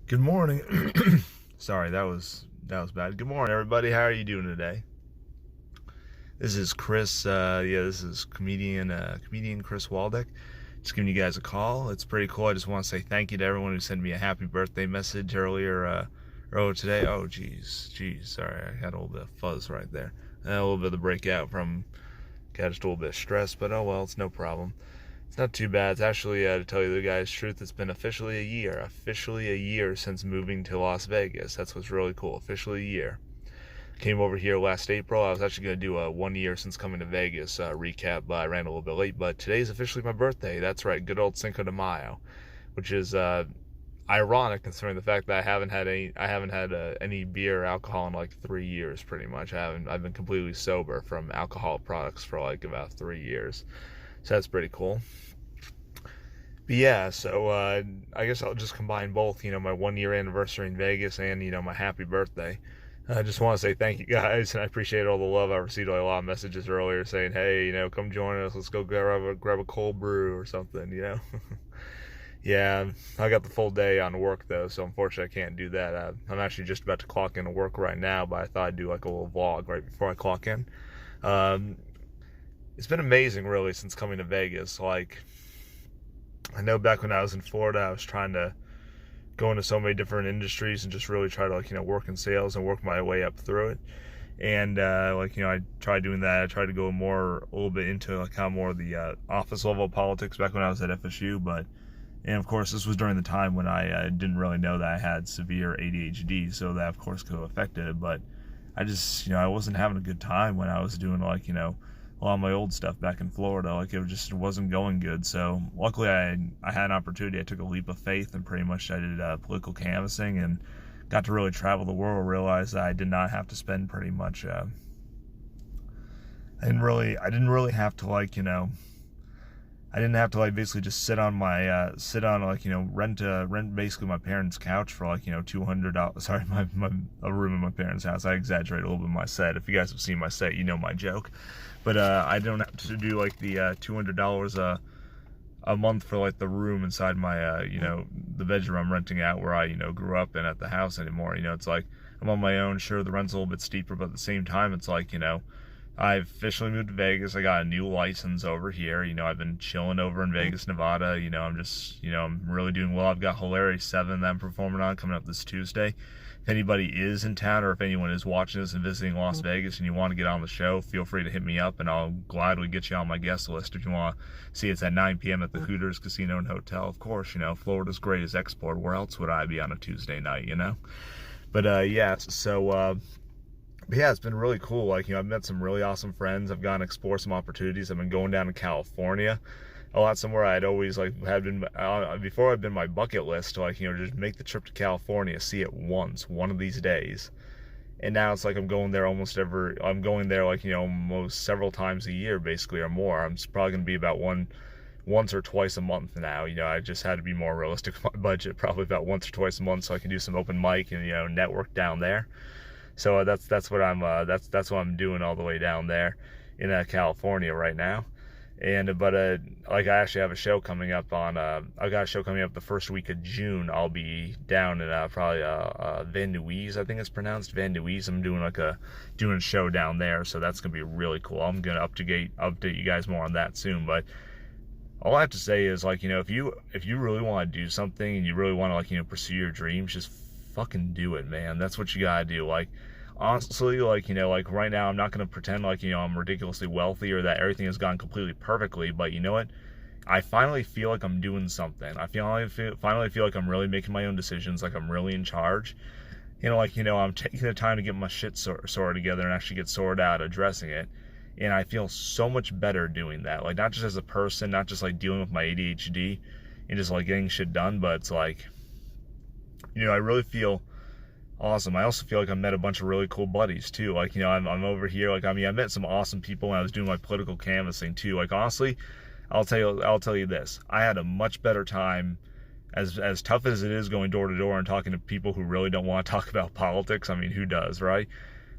Good morning. Sorry, that was bad. Good morning, everybody. How are you doing today? This is Chris. This is comedian Chris Waldeck. Just giving you guys a call. It's pretty cool. I just want to say thank you to everyone who sent me a happy birthday message earlier today. Oh, jeez. Sorry, I had a little bit of fuzz right there. A little bit of the breakout from got just a little bit of stress, but oh well, it's no problem. It's not too bad. It's actually, to tell you the guy's truth, it's been officially a year since moving to Las Vegas. That's what's really cool. Officially a year. Came over here last April. I was actually going to do a 1 year since coming to Vegas recap, but I ran a little bit late. But today's officially my birthday. That's right, good old Cinco de Mayo, which is ironic considering the fact that I haven't had any beer or alcohol in like 3 years, pretty much. I've been completely sober from alcohol products for like about 3 years. So that's pretty cool. But yeah, so I guess I'll just combine both, my 1 year anniversary in Vegas and, my happy birthday. I just want to say thank you guys, and I appreciate all the love. I received a lot of messages earlier saying, hey, come join us, let's go grab a cold brew or something, Yeah, I got the full day on work though, so unfortunately I can't do that. I'm actually just about to clock into work right now, but I thought I'd do like a little vlog right before I clock in. It's been amazing really since coming to Vegas. Like, I know back when I was in Florida, I was trying to go into so many different industries and just really try to work in sales and work my way up through it. And I tried doing that. I tried to go a little bit into kind of more of the office level politics back when I was at FSU. And of course, this was during the time when I didn't really know that I had severe ADHD, so that of course could have affected it. But I just, I wasn't having a good time when I was doing a lot of my old stuff back in Florida. Like, it wasn't going good. So luckily I had an opportunity. I took a leap of faith and pretty much I did political canvassing and got to really travel the world. Realized that I did not have to spend pretty much I didn't really have to I didn't have to basically just sit on rent basically my parents' couch for $200. Sorry, a room in my parents' house. I exaggerate a little bit in my set. If you guys have seen my set, you know my joke. But I don't have to do the $200 a month for the room inside my the bedroom I'm renting out where I grew up in at the house anymore. It's like I'm on my own. Sure, the rent's a little bit steeper, but at the same time, it's I've officially moved to Vegas. I got a new license over here. I've been chilling over in Vegas, Nevada. I'm just, I'm really doing well. I've got Hilarious 7 that I'm performing on coming up this Tuesday. If anybody is in town or if anyone is watching this and visiting Las Vegas and you want to get on the show, feel free to hit me up and I'll gladly get you on my guest list. If you want to see, it's at 9 p.m. at the Hooters Casino and Hotel. Of course, Florida's greatest export. Where else would I be on a Tuesday night, But But yeah, it's been really cool. I've met some really awesome friends. I've gone to explore some opportunities. I've been going down to California a lot, somewhere I'd always had been before. I'd been my bucket list to just make the trip to California, see it one of these days. And now it's I'm going there almost several times a year basically, or more. I'm probably going to be about once or twice a month now. I just had to be more realistic with my budget, probably about once or twice a month so I can do some open mic and network down there. So that's what I'm doing all the way down there in California right now. But I actually have a show coming up I got a show coming up the first week of June. I'll be down in probably Van Nuys, I think it's pronounced Van Nuys. I'm doing doing a show down there, so that's gonna be really cool. I'm gonna update you guys more on that soon. But all I have to say is if you really want to do something and you really want to pursue your dreams, just fucking do it, man. That's what you gotta do. Honestly, right now I'm not gonna pretend I'm ridiculously wealthy or that everything has gone completely perfectly, but you know what? I finally feel like I'm doing something. I finally feel like I'm really making my own decisions, like I'm really in charge. I'm taking the time to get my shit sorted together and actually get sorted out, addressing it. And I feel so much better doing that. Not just as a person, not just dealing with my ADHD and just getting shit done, but it's I really feel awesome. I also feel like I met a bunch of really cool buddies too. I'm over here. I met some awesome people when I was doing my political canvassing too. Honestly, I'll tell you this. I had a much better time, as tough as it is going door to door and talking to people who really don't want to talk about politics. I mean, who does, right?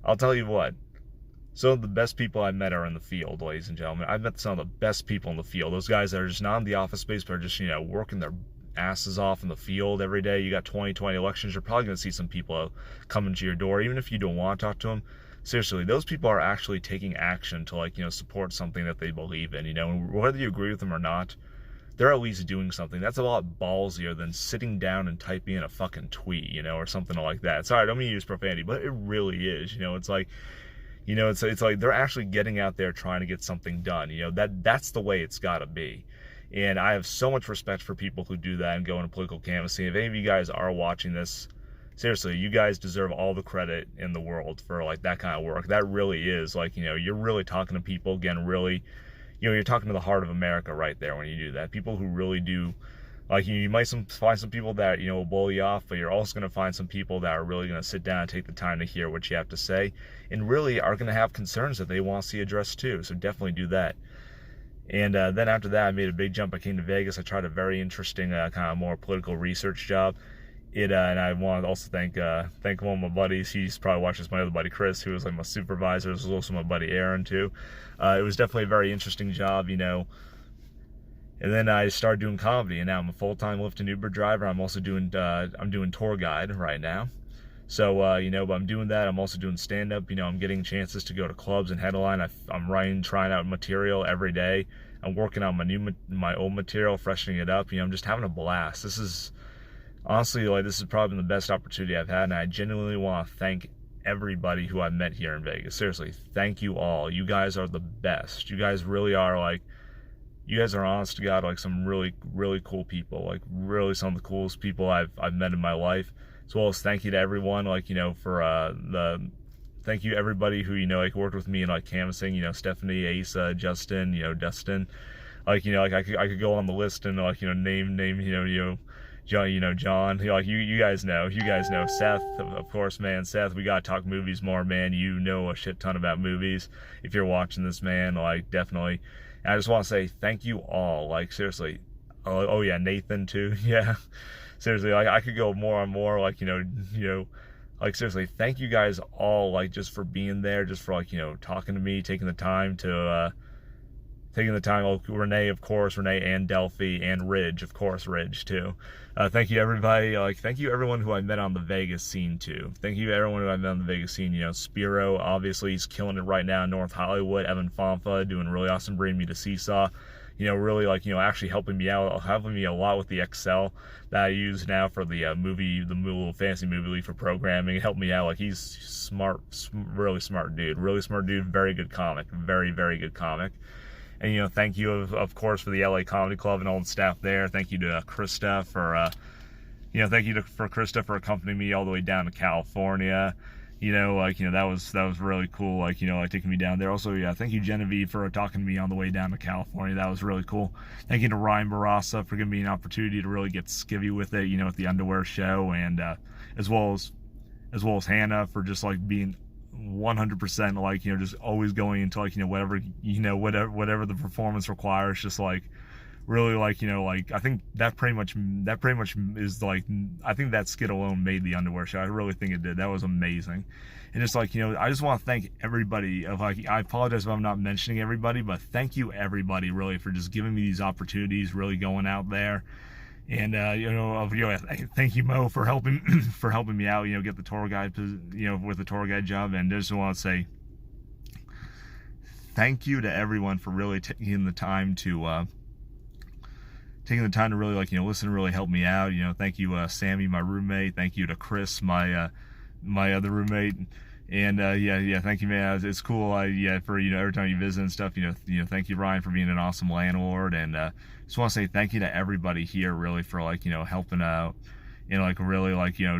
I'll tell you what. Some of the best people I met are in the field, ladies and gentlemen. I've met some of the best people in the field. Those guys that are just not in the office space, but are just, working their asses off in the field every day. You got 2020 elections, you're probably going to see some people coming to your door, even if you don't want to talk to them. Seriously, those people are actually taking action to, like, support something that they believe in, and whether you agree with them or not, they're at least doing something. That's a lot ballsier than sitting down and typing in a fucking tweet, or something like that. Sorry, I don't mean to use profanity, but it really is, it's like, it's like they're actually getting out there trying to get something done, that's the way it's got to be. And I have so much respect for people who do that and go into political canvassing. If any of you guys are watching this, seriously, you guys deserve all the credit in the world for, like, that kind of work. That really is, like, you're really talking to people, again, really, you're talking to the heart of America right there when you do that. People who really do, like, you might find some people that, will blow you off, but you're also going to find some people that are really going to sit down and take the time to hear what you have to say, and really are going to have concerns that they want to see addressed too, so definitely do that. And then after that, I made a big jump. I came to Vegas. I tried a very interesting kind of more political research job. And I want to also thank one of my buddies. He's probably watching this, my other buddy Chris, who was like my supervisor. This was also my buddy Aaron too. It was definitely a very interesting job, And then I started doing comedy, and now I'm a full-time Lyft and Uber driver. I'm also doing tour guide right now. So, but I'm doing that. I'm also doing stand-up. I'm getting chances to go to clubs and headline. I'm trying out material every day. I'm working on my old material, freshening it up. I'm just having a blast. This is, honestly, this is probably the best opportunity I've had, and I genuinely want to thank everybody who I've met here in Vegas. Seriously, thank you all. You guys are the best. You guys really are, you guys are, honest to God, some really, really cool people. Really some of the coolest people I've met in my life. As well as thank you to everyone, thank you everybody who, worked with me in, canvassing, Stephanie, Asa, Justin, Dustin. I could go on the list and, name, John, you guys know, Seth, of course, man, Seth, we gotta talk movies more, man. You know a shit ton about movies. If you're watching this, man, definitely. And I just want to say thank you all, seriously. Oh yeah, Nathan too, yeah. Seriously, I could go more and more, seriously, thank you guys all, just for being there, just for, talking to me, taking the time, Renee, of course, Renee and Delphi, and Ridge, of course, Ridge, too. Thank you, everybody, thank you, everyone who I met on the Vegas scene, too. Thank you, everyone who I met on the Vegas scene, Spiro, obviously, he's killing it right now in North Hollywood, Evan Fonfa, doing really awesome, bringing me to Seesaw, really, actually helping me a lot with the Excel that I use now for the little fantasy movie league for programming. Helped me out, he's smart, really smart dude, very good comic, very, very good comic. And, thank you, of course, for the LA Comedy Club and all the staff there. Thank you to Krista for, Krista for accompanying me all the way down to California. That was really cool, taking me down there. Also, yeah, thank you, Genevieve, for talking to me on the way down to California. That was really cool. Thank you to Ryan Barassa for giving me an opportunity to really get skivvy with it, at the underwear show, and as well as Hannah for just being 100% just always going into whatever the performance requires, just really I think that pretty much is I think that skit alone made the underwear show. I really think it did. That was amazing. And just I just want to thank everybody I apologize if I'm not mentioning everybody, but thank you everybody really for just giving me these opportunities, really going out there. And thank you, Mo, for helping me out, get the tour guide, with the tour guide job. And just want to say thank you to everyone for really taking the time to really listen and really help me out. Thank you, Sammy, my roommate. Thank you to Chris, my other roommate. And thank you, man. It's cool. For every time you visit and stuff. Thank you, Ryan, for being an awesome landlord. And just want to say thank you to everybody here, really, for helping out, and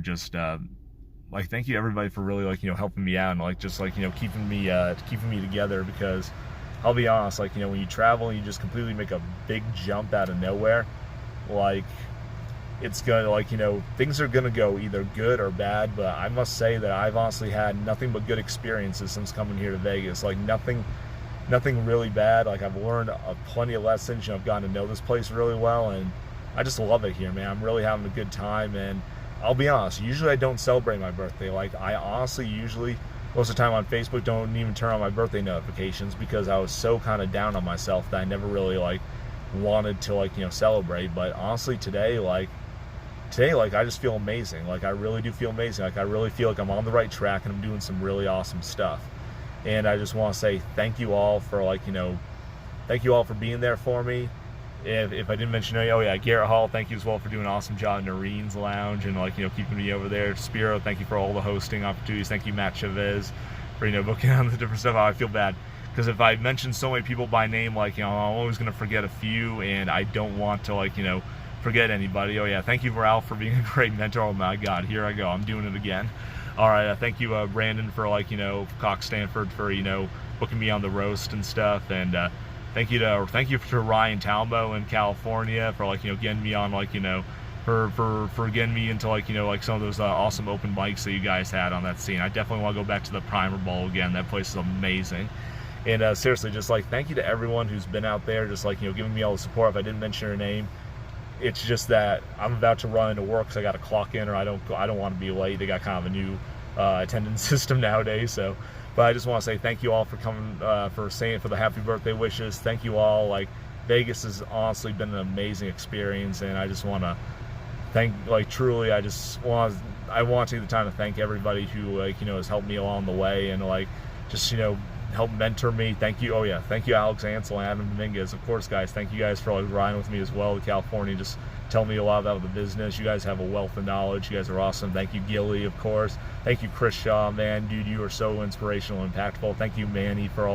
just thank you everybody for really helping me out and just keeping me together, because I'll be honest, when you travel and you just completely make a big jump out of nowhere, it's gonna things are gonna go either good or bad. But I must say that I've honestly had nothing but good experiences since coming here to Vegas. Nothing really bad. I've learned plenty of lessons. I've gotten to know this place really well, and I just love it here, man. I'm really having a good time. And I'll be honest, usually I don't celebrate my birthday. I honestly usually most of the time on Facebook don't even turn on my birthday notifications, because I was so kind of down on myself that I never really wanted to like, celebrate. But honestly, today, like I just feel amazing. Like I really do feel amazing. Like I really feel like I'm on the right track and I'm doing some really awesome stuff. And I just want to say thank you all for thank you all for being there for me. If I didn't mention, oh yeah, Garrett Hall, thank you as well for doing an awesome job in Noreen's Lounge and keeping me over there. Spiro, thank you for all the hosting opportunities. Thank you, Matt Chavez, for booking on the different stuff. I feel bad because if I mention so many people by name, I'm always gonna forget a few, and I don't want to forget anybody. Oh yeah, thank you, Ralph, for being a great mentor. Oh my God, here I go, I'm doing it again. All right, thank you, Brandon, for Cox Stanford for booking me on the roast and stuff, and thank you to Ryan Talbo in California for getting me on for getting me into some of those awesome open mics that you guys had on that scene. I definitely want to go back to the Primer Bowl again. That place is amazing. And seriously, just thank you to everyone who's been out there, just giving me all the support. If I didn't mention your name, it's just that I'm about to run into work because I got to clock in, or I don't want to be late. They got kind of a new attendance system nowadays, so. But I just want to say thank you all for coming, for the happy birthday wishes. Thank you all. Vegas has honestly been an amazing experience, and I just want to thank, truly, I want to take the time to thank everybody who, has helped me along the way and, help mentor me. Thank you. Oh yeah, thank you, Alex Ansel and Adam Dominguez. Of course, guys, thank you guys for riding with me as well to California. Just tell me a lot about the business. You guys have a wealth of knowledge. You guys are awesome. Thank you, Gilly, of course. Thank you, Chris Shaw, man, dude, you are so inspirational and impactful. Thank you, Manny, for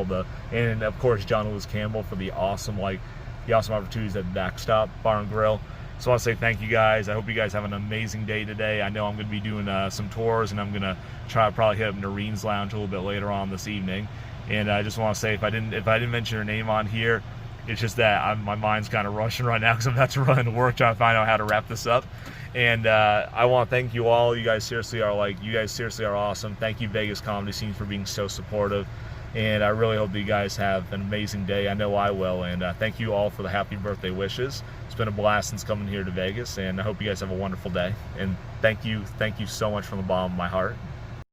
and of course, John Lewis Campbell for the awesome opportunities at Backstop Bar and Grill. So I want to say thank you guys. I hope you guys have an amazing day today. I know I'm going to be doing some tours, and I'm going to try to probably hit up Noreen's Lounge a little bit later on this evening. And I just want to say, if I didn't mention your name on here, it's just that my mind's kind of rushing right now because I'm about to run into work trying to find out how to wrap this up. And I want to thank you all. You guys seriously are awesome. Thank you, Vegas comedy scene, for being so supportive. And I really hope that you guys have an amazing day. I know I will. And thank you all for the happy birthday wishes. It's been a blast since coming here to Vegas, and I hope you guys have a wonderful day. And thank you so much from the bottom of my heart.